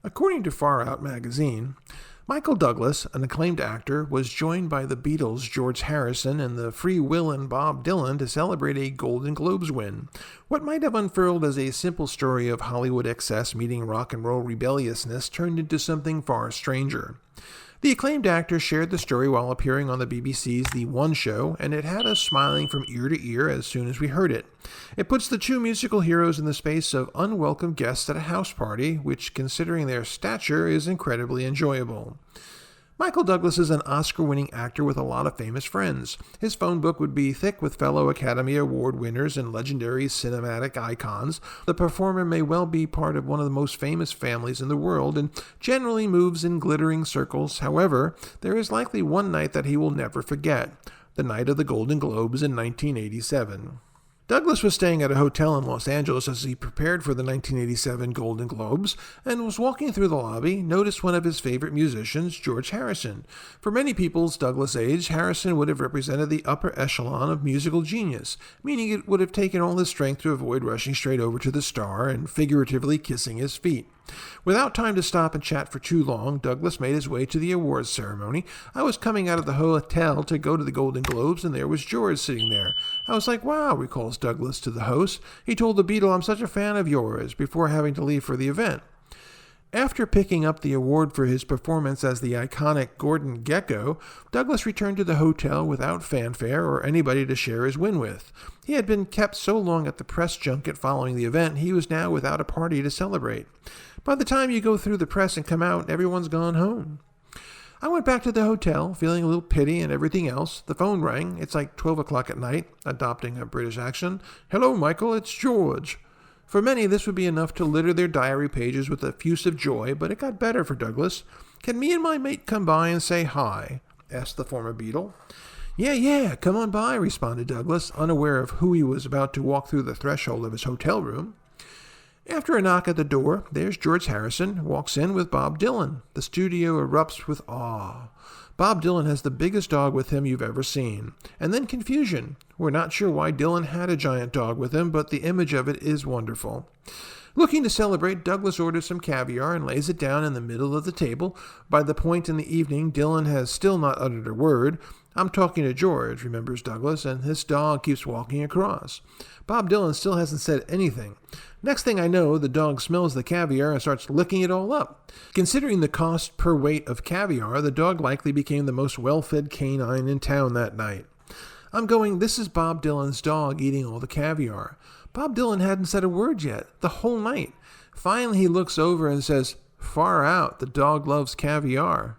According to Far Out magazine, Michael Douglas, an acclaimed actor, was joined by the Beatles George Harrison and the freewheelin Bob Dylan to celebrate a Golden Globes win. What might have unfurled as a simple story of Hollywood excess meeting rock and roll rebelliousness turned into something far stranger. The acclaimed actor shared the story while appearing on the BBC's The One Show, and it had us smiling from ear to ear as soon as we heard it. It puts the two musical heroes in the space of unwelcome guests at a house party, which, considering their stature, is incredibly enjoyable. Michael Douglas is an Oscar-winning actor with a lot of famous friends. His phone book would be thick with fellow Academy Award winners and legendary cinematic icons. The performer may well be part of one of the most famous families in the world and generally moves in glittering circles. However, there is likely one night that he will never forget, the night of the Golden Globes in 1987. Douglas was staying at a hotel in Los Angeles as he prepared for the 1987 Golden Globes and was walking through the lobby, noticed one of his favorite musicians, George Harrison. For many people's Douglas age, Harrison would have represented the upper echelon of musical genius, meaning it would have taken all his strength to avoid rushing straight over to the star and figuratively kissing his feet. Without time to stop and chat for too long, Douglas made his way to the awards ceremony. I was coming out of the hotel to go to the Golden Globes, and there was George sitting there. I was like, wow, recalls Douglas to the host. He told the Beatle, I'm such a fan of yours, before having to leave for the event. After picking up the award for his performance as the iconic Gordon Gekko, Douglas returned to the hotel without fanfare or anybody to share his win with. He had been kept so long at the press junket following the event, he was now without a party to celebrate. By the time you go through the press and come out, everyone's gone home. I went back to the hotel, feeling a little pity and everything else. The phone rang. It's like 12 o'clock at night, adopting a British accent. Hello, Michael, it's George. For many, this would be enough to litter their diary pages with effusive joy, but it got better for Douglas. Can me and my mate come by and say hi? Asked the former Beatle. Yeah, come on by, responded Douglas, unaware of who he was about to walk through the threshold of his hotel room. After a knock at the door, there's George Harrison, walks in with Bob Dylan. The studio erupts with awe. Bob Dylan has the biggest dog with him you've ever seen. And then confusion. We're not sure why Dylan had a giant dog with him, but the image of it is wonderful. Looking to celebrate, Douglas orders some caviar and lays it down in the middle of the table. By the point in the evening, Dylan has still not uttered a word. I'm talking to George, remembers Douglas, and his dog keeps walking across. Bob Dylan still hasn't said anything. Next thing I know, the dog smells the caviar and starts licking it all up. Considering the cost per weight of caviar, the dog likely became the most well-fed canine in town that night. I'm going, this is Bob Dylan's dog eating all the caviar. Bob Dylan hadn't said a word yet, the whole night. Finally, he looks over and says, Far out, the dog loves caviar.